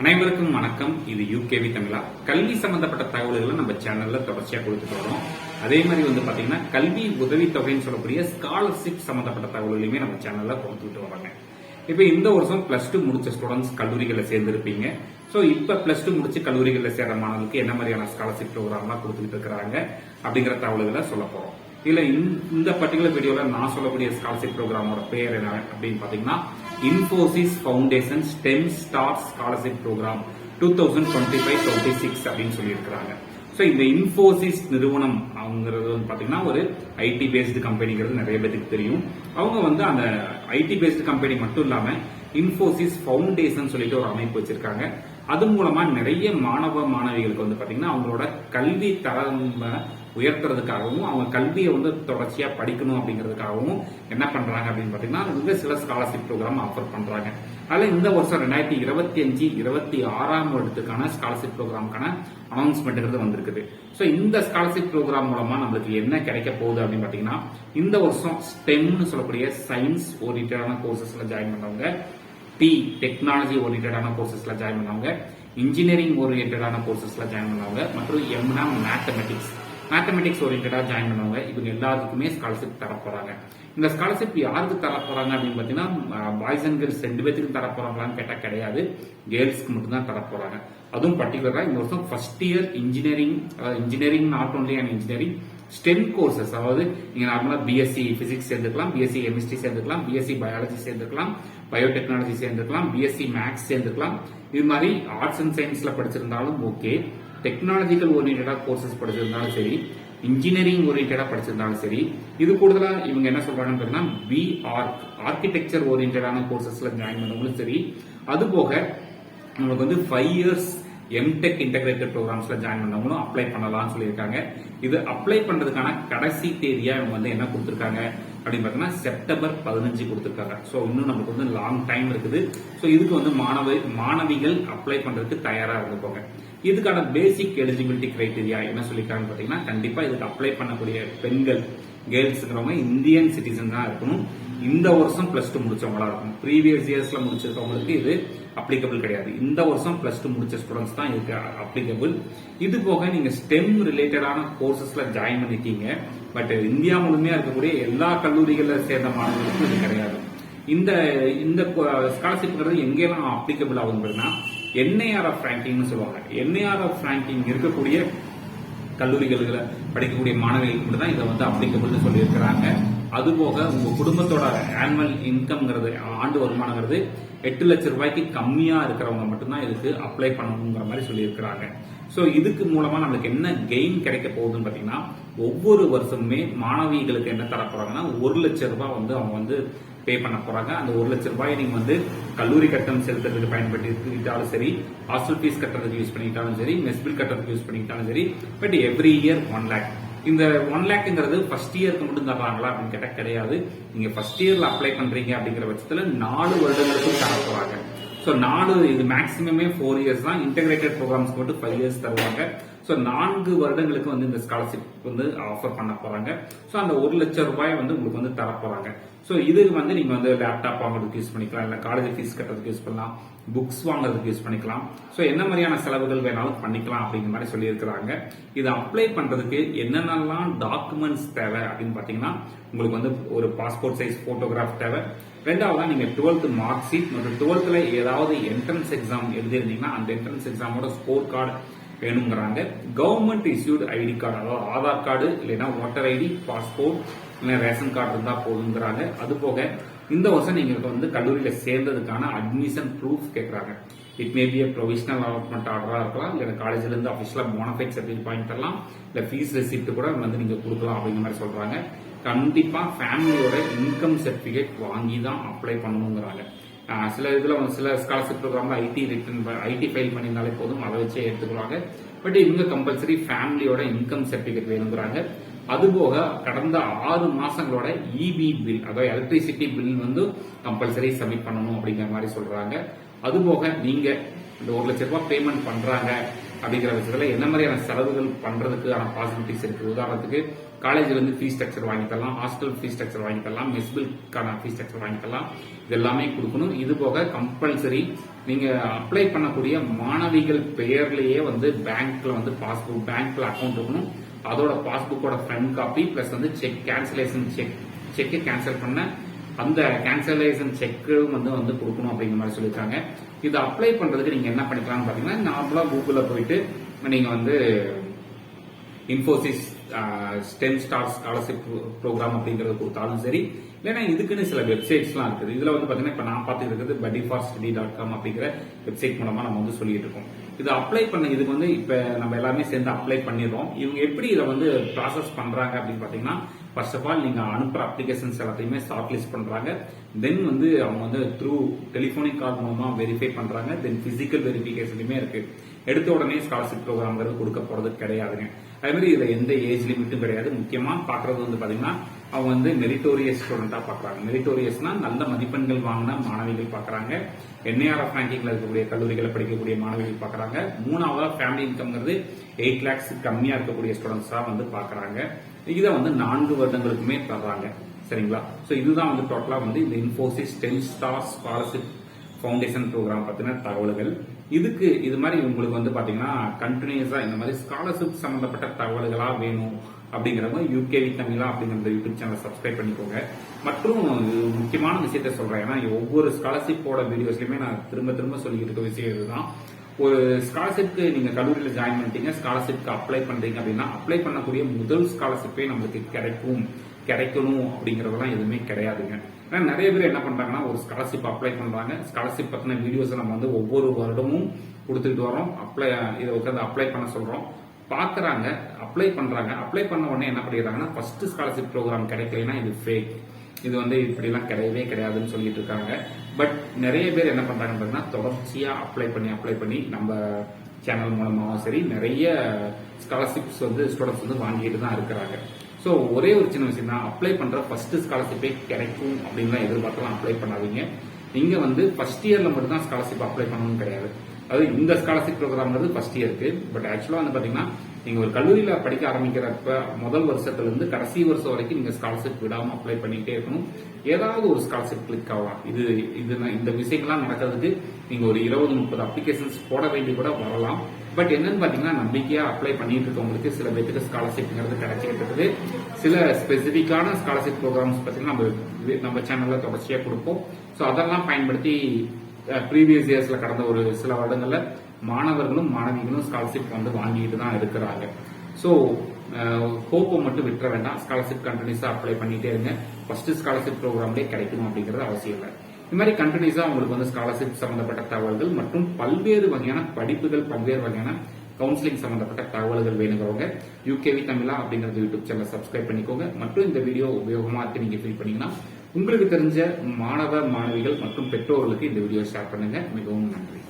அனைவருக்கும் வணக்கம். இது யூகேவி தமிழா. கல்வி சம்பந்தப்பட்ட தகவல்களை நம்ம சேனல்ல தொடர்ச்சியா கொடுத்துட்டு வரோம். அதே மாதிரி பாத்தீங்கன்னா கல்வி உதவித்தொகைன்னு சொல்லக்கூடிய ஸ்காலர்ஷிப் சம்பந்தப்பட்ட தகவல்களையுமே நம்ம சேனல்ல கொடுத்துட்டு வராங்க. இப்ப இந்த வருஷம் +2 முடிச்ச ஸ்டூடெண்ட்ஸ் கல்லூரிகளை சேர்ந்திருப்பீங்க. சோ இப்ப +2 முடிச்சு கல்லூரிகளை சேர்ற மாணவர்களுக்கு என்ன மாதிரியான ஸ்காலர்ஷிப் ப்ரோக்ராம்லாம் கொடுத்துட்டு இருக்காங்க அப்படிங்கிற தகவல்களை சொல்ல போறோம். இல்ல இந்த பர்டிகுலர் வீடியோல நான் சொல்லக்கூடிய ஸ்காலர்ஷிப் ப்ரோக்ராமோட பேர் என்ன அப்படின்னு பாத்தீங்கன்னா Infosys Foundation STEM Star Scholarship Programme 2025-26 அப்படின்னு சொல்லி இருக்கிறாங்க. சோ இந்த இன்ஃபோசிஸ் நிறுவனம் அவங்கிறது பாத்தீங்கன்னா ஒரு ஐடி பேஸ்டு கம்பெனிங்கிறது நிறைய பேருக்கு தெரியும். அவங்க அந்த ஐடி பேஸ்டு கம்பெனி மட்டும் இல்லாம இன்ஃபோசிஸ் ஃபவுண்டேஷன் சொல்லிட்டு ஒரு அமைப்பு வச்சிருக்காங்க. அது மூலமா நிறைய மாணவ மாணவிகளுக்கு பாத்தீங்கன்னா அவங்களோட கல்வி தரம் உயர்த்துறதுக்காகவும் அவங்க கல்வியை தொடர்ச்சியா படிக்கணும் அப்படிங்கிறதுக்காகவும் என்ன பண்றாங்க அப்படின்னு பாத்தீங்கன்னா சில ஸ்காலர்ஷிப் ப்ரோக்ராம் ஆஃபர் பண்றாங்க. அதுல இந்த வருஷம் 2025-26 வருடத்துக்கான ஸ்காலர்ஷிப் ப்ரோக்ராமுக்கான அனௌன்ஸ்மெண்ட் வந்திருக்குது. சோ இந்த ஸ்காலர்ஷிப் ப்ரோக்ராம் மூலமா நம்மளுக்கு என்ன கிடைக்க போகுது அப்படின்னு பாத்தீங்கன்னா இந்த வருஷம் ஸ்டெம்னு சொல்லக்கூடிய சயின்ஸ் ஓரியன்டான கோர்சஸ்ல ஜாயின் பண்ணவங்க, டெக்னாலஜி ஓரியன்டான கோர்சஸ்ல ஜாயின் பண்ணவங்க, இன்ஜினியரிங் ஓரியன்டான கோர்சஸ்ல ஜாயின் பண்ணவங்க மற்றும் எம்னா மேத்தமெட்டிக்ஸ் ஓரியன்டா ஜாயின் பண்ணவங்க இவங்க எல்லாருக்குமே ஸ்காலர்ஷிப் தர போறாங்க. இந்த ஸ்காலர்ஷிப் யாருக்கு தர போறாங்க அப்படின்னு பாத்தீங்கன்னா பாய்ஸ் அண்ட் கேர்ள்ஸ் 2 பேத்துக்கும் தர போறாங்களான்னு கேட்டா கிடையாது, கேர்ள்ஸ்க்கு மட்டும் தான் தர போறாங்க. அதுவும் பர்டிகுலரா இந்த வருஷம் first year engineering not only and engineering STEM courses, அதாவது நீங்க நார்மலா பிஎஸ்சி பிசிக்ஸ் சேர்ந்துக்கலாம், பிஎஸ்சி கெமிஸ்ட்ரி சேர்ந்துக்கலாம், பிஎஸ்சி பயாலஜி சேர்ந்துக்கலாம், பயோடெக்னாலஜி சேர்ந்துக்கலாம், பிஎஸ்சி மேக்ஸ் சேர்ந்துக்கலாம். இது மாதிரி ஆர்ட்ஸ் அண்ட் சயின்ஸ்ல படிச்சிருந்தாலும் ஓகே, டெக்னாலஜிக்கல் ஓரியன்டா கோர்சஸ் படிச்சிருந்தாலும் சரி, இன்ஜினியரிங் ஓரியன்டா படிச்சிருந்தாலும் சரி. இது கூடுதலா இவங்க என்ன சொல்றாங்கன்னு பாத்தீங்கன்னா ஆர்கிடெக்சர் ஓரியன்டான கோர்சஸ்ல ஜாயின் பண்ணவங்களும் சரி, அது போக உங்களுக்கு 5 இயர்ஸ் எம்டெக் இன்டகிரேட்டட் ப்ரோக்ராம்ஸ்ல ஜாயின் பண்ணவங்களும் அப்ளை பண்ணலாம்னு சொல்லியிருக்காங்க. இது அப்ளை பண்றதுக்கான கடைசி தேதியா இவங்க என்ன கொடுத்திருக்காங்க அப்படின்னு பாத்தீங்கன்னா செப்டம்பர் 15 கொடுத்திருக்காங்க. சோ இன்னும் நமக்கு லாங் டைம் இருக்குது. சோ இதுக்கு மாணவிகள் அப்ளை பண்றதுக்கு தயாரா இருந்துக்கோங்க. இதுக்கான பேசிக் எலிஜிபிலிட்டி கிரைடீரியா என்ன சொல்லிருக்காங்க பாத்தீங்கன்னா கண்டிப்பா இதுக்கு அப்ளை பண்ணக்கூடிய பெண்கள் கேர்ள்ஸ்ங்கிறவங்க இந்தியன் சிட்டிசன் தான் இருக்கணும். இந்த வருஷம் +2 முடிச்சவங்களா இருக்கணும். ப்ரீவியஸ் இயர்ஸ்ல முடிச்சிருக்கவங்களுக்கு இது அப்ளிகபிள் கிடையாது. இந்த வருஷம் +2 முடிச்ச ஸ்டூடெண்ட்ஸ் தான் இதுக்கு அப்ளிகபிள். இது போக நீங்க ஸ்டெம் ரிலேட்டடான கோர்சஸ்ல ஜாயின் பண்ணிருக்கீங்க, பட் இந்தியா முழுமையா இருக்கக்கூடிய எல்லா கல்லூரிகள்ல சேர்ந்த மாணவர்களுக்கும் இது கிடையாது. இந்த ஸ்காலர்ஷிப் எங்கெல்லாம் அப்ளிகபிள் ஆகுதுன்னா NIRF ரேங்கிங் சொல்லுவாங்க. NIRF ரேங்கிங் இருக்கக்கூடிய கல்லூரிகளில் படிக்கக்கூடிய மாணவிகளுக்கு மட்டும் தான் இதை அப்ளிகபிள் சொல்லி இருக்கிறாங்க. அதுபோக உங்க குடும்பத்தோட ஆனுவல் இன்கம்ங்கிறது ஆண்டு வருமானங்கிறது 8 லட்சம் ரூபாய்க்கு கம்மியா இருக்கிறவங்க மட்டும்தான் இதுக்கு அப்ளை பண்ணணுங்கிற மாதிரி சொல்லி இருக்கிறாங்க. சோ இதுக்கு மூலமா நம்மளுக்கு என்ன கெயின் கிடைக்க போகுதுன்னு பாத்தீங்கன்னா ஒவ்வொரு வருஷமுமே மாணவிகளுக்கு என்ன தர போறாங்கன்னா 1 லட்சம் ரூபாய் அவங்க பே பண்ண போறாங்க. அந்த 1 லட்சம் ரூபாய் நீங்க கல்லூரி கட்டணம் செலுத்துறதுக்கு பயன்படுத்திட்டாலும் சரி, ஹாஸ்டல் ஃபீஸ் கட்டுறதுக்கு யூஸ் பண்ணிக்கிட்டாலும் சரி, மெஸ் பில் கட்டுறதுக்கு யூஸ் பண்ணிக்கிட்டாலும் சரி, பட் எவ்ரி இயர் 1 லேக். இந்த 1 லேக்ங்கிறது ஃபர்ஸ்ட் இயருக்கு மட்டும் தர்றாங்களா அப்படின்னு கேட்டா கிடையாது. நீங்க ஃபர்ஸ்ட் இயர்ல அப்ளை பண்றீங்க அப்படிங்கிற பட்சத்துல 4 வருடங்களுக்கும் தர போறாங்க. சோ 4 இது மேக்ஸிமமே 4 இயர்ஸ் தான். இன்டகிரேட்டட் ப்ரோக்ராம்ஸ் மட்டும் 5 இயர்ஸ் தருவாங்க. சோ 4 வருடங்களுக்கு இந்த ஸ்காலர்ஷிப் ஆஃபர் பண்ண போறாங்க. சோ அந்த 1 லட்சம் ரூபாய் உங்களுக்கு தர போறாங்க. சோ இது நீங்க லேப்டாப் வாங்குறதுக்கு யூஸ் பண்ணிக்கலாம், இல்ல காலேஜ் ஃபீஸ் கட்டுறதுக்கு யூஸ் பண்ணலாம், புக்ஸ் வாங்குறதுக்கு யூஸ் பண்ணிக்கலாம். சோ என்ன மாதிரியான செலவுகள் வேணாலும் பண்ணிக்கலாம் அப்படிங்கிற மாதிரி சொல்லி இருக்கிறாங்க. இதை அப்ளை பண்றதுக்கு என்னென்னலாம் டாக்குமெண்ட்ஸ் தேவை அப்படின்னு பாத்தீங்கன்னா உங்களுக்கு ஒரு பாஸ்போர்ட் சைஸ் போட்டோகிராஃப் தேவை. ரெண்டாவதா நீங்க 12th மார்க் ஷீட் மற்றும் 12th ஏதாவது என்ட்ரன்ஸ் எக்ஸாம் எழுதிருந்தீங்கன்னா அந்த என்ட்ரன்ஸ் எக்ஸாமோட ஸ்கோர் கார்டு வேணுங்கிறாங்க. கவர்மெண்ட் இஸ்யூட் ஐடி கார்டு, அதாவது ஆதார் கார்டு இல்லைன்னா ஓட்டர் ஐடி, பாஸ்போர்ட் இல்ல ரேஷன் கார்டு இருந்தா போதுங்கிறாங்க. அது போக இந்த வருஷம் நீங்க கல்லூரியில சேர்ந்ததுக்கான அட்மிஷன் ப்ரூஃப் கேட்கறாங்க. It may be provisional allotment ஆர்டரா இருக்கலாம், இல்ல காலேஜ்ல இருந்து அபிஷியலா போனஃபைட் சர்டிபிகேட் வாங்கி தரலாம், இல்ல ஃபீஸ் ரெசிப்ட் கூட நீங்க கொடுக்கலாம் அப்படிங்கிற மாதிரி சொல்றாங்க. கண்டிப்பா ஃபேமிலியோட இன்கம் சர்டிபிகேட் வாங்கி தான் அப்ளை பண்ணணுங்கிறாங்க. சில ஸ்காலர்ஷிப் ப்ரோக்ராம்ல ஐடி ஃபைல் பண்ணியிருந்தாலே போதும், அதை வச்சே எடுத்துக்கிறாங்க. பட் இவங்க கம்பல்சரி ஃபேமிலியோட இன்கம் சர்டிபிகேட் வேணுங்கிறாங்க. அதுபோக கடந்த 6 மாசங்களோட இபி பில், அதாவது எலக்ட்ரிசிட்டி பில் கம்பல்சரி சப்மிட் பண்ணணும் அப்படிங்கிற மாதிரி சொல்றாங்க. அதுபோக நீங்க இந்த 1 லட்ச ரூபாய் பேமெண்ட் பண்றாங்க அப்படிங்கிற விஷயத்துல என்ன மாதிரியான செலவுகள் பண்றதுக்கான பாசிபிலிட்டிஸ் இருக்கு. உதாரணத்துக்கு காலேஜ்ல இருந்து ஃபீஸ் ஸ்ட்ரக்சர் வாங்கி தரலாம், ஹாஸ்டல் ஃபீஸ் ஸ்ட்ரக்சர் வாங்கி தரலாம், மெஸ் பில்க்கான ஃபீஸ் ஸ்ட்ரக்சர் வாங்கி தரலாம். இது எல்லாமே கொடுக்கணும். இது போக கம்பல்சரி நீங்க அப்ளை பண்ணக்கூடிய மாணவிகள் பெயர்லயே வந்து பேங்க்ல வந்து பாஸ்புக், பேங்க்ல அக்கௌண்ட் இருக்கணும். அதோட பாஸ்புக்கோட ஃப்ரண்ட் காப்பி பிளஸ் வந்து செக் கேன்சலேஷன் செக் கேன்சல் பண்ண அந்த கேன்சலேஷன் செக்கும் வந்து கொடுக்கணும் அப்படிங்கிற மாதிரி சொல்லியிருக்காங்க. இது அப்ளை பண்றதுக்கு நீங்க என்ன பண்ணிக்கலாம்னு பாத்தீங்கன்னா, நார்மலா கூகுள்ல போயிட்டு நீங்க வந்து Infosys STEM Star Scholarship Programme அப்படிங்கறது கொடுத்தாலும் சரி, இல்லைன்னா இதுக்குன்னு சில வெப்சைட்ஸ்லாம் இருக்குது. இதுல வந்து பாத்தீங்கன்னா இப்ப நான் பார்த்துட்டு இருக்கிறது buddyforstudy.com அப்படிங்கிற வெப்சைட் மூலமா நம்ம வந்து சொல்லிட்டு இருக்கோம். இது அப்ளை பண்ண இதுக்கு வந்து இப்ப நம்ம எல்லாமே சேர்ந்து அப்ளை பண்ணிடுறோம். இவங்க எப்படி இதை வந்து ப்ராசஸ் பண்றாங்க அப்படின்னு பாத்தீங்கன்னா, ஃபர்ஸ்ட் ஆஃப் ஆல் நீங்க அனுப்புற அப்ளிகேஷன்ஸ் எல்லாத்தையுமே ஷார்ட் லிஸ்ட் பண்றாங்க. தென் வந்து அவங்க வந்து த்ரூ டெலிபோனிக் கால் மூலமா வெரிஃபை பண்றாங்க. தென் பிசிக்கல் வெரிஃபிகேஷனுமே இருக்கு. எடுத்த உடனே ஸ்காலர்ஷிப் ப்ரோக்ராம்ங்கிறது கொடுக்க போறது கிடையாதுங்க. அதே மாதிரி இதுல எந்த ஏஜ் லிமிட்டும் கிடையாது. முக்கியமா பாக்குறது வந்து பாத்தீங்கன்னா, அவங்க வந்து மெரிட்டோரியஸ் ஸ்டூடெண்டா பாக்குறாங்க. மெரிட்டோரியஸ்னா நல்ல மதிப்பெண்கள் வாங்கின மாணவிகள் பாக்குறாங்க. NIRF ரேங்கிங்ல இருக்கக்கூடிய கல்லூரிகளை படிக்கக்கூடிய மாணவிகள் பாக்குறாங்க. மூணாவதா ஃபேமிலி இன்கம்ங்கிறது 8 lakhs கம்மியா இருக்கக்கூடிய ஸ்டூடெண்ட்ஸ் தான் வந்து பாக்குறாங்க. இதை வந்து 4 வருடங்களுக்குமே தர்றாங்க. சரிங்களா? சோ இதுதான் வந்து டோட்டலா வந்து இந்த Infosys STEM Star Scholarship Foundation Programme பத்தின தகவல்கள். இதுக்கு இது மாதிரி உங்களுக்கு வந்து பாத்தீங்கன்னா கண்டினியூஸா இந்த மாதிரி ஸ்காலர்ஷிப் சம்பந்தப்பட்ட தகவல்களா வேணும் அப்படிங்கிறவங்க UKV தமிழா அப்படிங்கிற யூடியூப் சேனல் சப்ஸ்கிரைப் பண்ணிக்கோங்க. மற்றும் முக்கியமான விஷயத்த சொல்றேன், ஏன்னா ஒவ்வொரு ஸ்காலர்ஷிப்போட வீடியோஸ்லயுமே நான் திரும்ப திரும்ப சொல்லிட்டு இருக்க விஷயம் இதுதான். ஒரு ஸ்காலர்ஷிப்க்கு நீங்க கல்லூரியில ஜாயின் பண்ணிட்டீங்க, ஸ்காலர்ஷிப்க்கு அப்ளை பண்றீங்க அப்படின்னா, அப்ளை பண்ணக்கூடிய முதல் ஸ்காலர்ஷிப்பே நம்மளுக்கு கிடைக்கணும் அப்படிங்கறதெல்லாம் எதுவுமே கிடையாதுங்க. ஏன்னா நிறைய பேர் என்ன பண்றாங்கன்னா, ஒரு ஸ்காலர்ஷிப் அப்ளை பண்றாங்க, ஸ்காலர்ஷிப் பத்தின வீடியோஸ் நம்ம வந்து ஒவ்வொரு வருடமும் கொடுத்துட்டு வரோம். இதை உட்காந்து அப்ளை பண்ண சொல்றோம், பாக்குறாங்க, அப்ளை பண்றாங்க. அப்ளை பண்ண உடனே என்ன பண்ணிடுறாங்கன்னா, ஃபர்ஸ்ட் ஸ்காலர்ஷிப் ப்ரோக்ராம் கிடைக்கலைன்னா இது ஃபேக், இது வந்து இப்படி எல்லாம் கிடையவே கிடையாதுன்னு சொல்லிட்டு இருக்காங்க. பட் நிறைய பேர் என்ன பண்றாங்கன்னா, தொடர்ச்சியா அப்ளை பண்ணி நம்ம சேனல் மூலமாவும் சரி நிறைய ஸ்காலர்ஷிப்ஸ் வந்து ஸ்டூடெண்ட்ஸ் வந்து வாங்கிட்டு தான் இருக்கிறாங்க. ஸோ ஒரே ஒரு சின்ன விஷயம் தான், அப்ளை பண்ற ஃபர்ஸ்ட் ஸ்காலர்ஷிப்பே கிடைக்கும் அப்படின்னு எதிர்பார்க்கலாம் அப்ளை பண்ணாதீங்க. நீங்க வந்து ஃபர்ஸ்ட் இயர்ல மட்டும் தான் ஸ்காலர்ஷிப் அப்ளை பண்ணணும்னு கிடையாது. அது இந்த ஸ்காலர்ஷிப் ப்ரோக்ராம்ங்கிறது ஃபர்ஸ்ட் இயருக்கு. பட் ஆக்சுவலா வந்து பாத்தீங்கன்னா, நீங்க ஒரு கல்லூரியில படிக்க ஆரம்பிக்கிறப்ப முதல் வருஷத்துல இருந்து கடைசி வருஷம் வரைக்கும் நீங்க ஸ்காலர்ஷிப் விடாம அப்ளை பண்ணிட்டே இருக்கணும். ஏதாவது ஒரு ஸ்காலர்ஷிப் கிளிக் ஆகலாம். இந்த விஷயங்கள்லாம் நடக்கிறதுக்கு நீங்க ஒரு 20-30 அப்ளிகேஷன்ஸ் போட வேண்டி கூட வரலாம். பட் என்னன்னு பாத்தீங்கன்னா, நம்பிக்கையா அப்ளை பண்ணிட்டு இருக்கவங்களுக்கு சில பேருக்கு ஸ்காலர்ஷிப்ங்கிறது கிடைச்சிட்டு இருக்குது. சில ஸ்பெசிபிக்கான ஸ்காலர்ஷிப் ப்ரோக்ராம்ஸ் பாத்தீங்கன்னா நம்ம சேனல்ல தொடர்ச்சியா கொடுப்போம். ஸோ அதெல்லாம் பயன்படுத்தி ப்ரீவியஸ் இயர்ஸ்ல கடந்த ஒரு சில வருடங்கள்ல மாணவர்களும் மாணவிகளும் ஸ்காலர்ஷிப் வந்து வாங்கிட்டு தான் இருக்கிறாங்க. ஸோ ஹோப்பை மட்டும் விட்டுற வேண்டாம். ஸ்காலர்ஷிப் கண்டினியூஸா அப்ளை பண்ணிட்டே இருங்க. ஃபர்ஸ்ட் ஸ்காலர்ஷிப் ப்ரோக்ராம்லேயே கிடைக்கணும் அப்படிங்கிறது அவசியம் இல்லை. இந்த மாதிரி கண்டினியூஸா உங்களுக்கு வந்து ஸ்காலர்ஷிப் சம்பந்தப்பட்ட தகவல்கள் மற்றும் பல்வேறு வகையான படிப்புகள், பல்வேறு வகையான கவுன்சிலிங் சம்பந்தப்பட்ட தகவல்கள் வேணுங்கிறவங்க UKV தமிழா அப்படிங்கறது யூடியூப் சேனல் சப்ஸ்கிரைப் பண்ணிக்கோங்க. மற்றும் இந்த வீடியோ உபயோகமா இருக்கு நீங்க ஃபீல் பண்ணீங்கன்னா, உங்களுக்கு தெரிஞ்ச மாணவ மாணவிகள் மற்றும் பெற்றோர்களுக்கு இந்த வீடியோ ஷேர் பண்ணுங்க. மிகவும் நன்றி.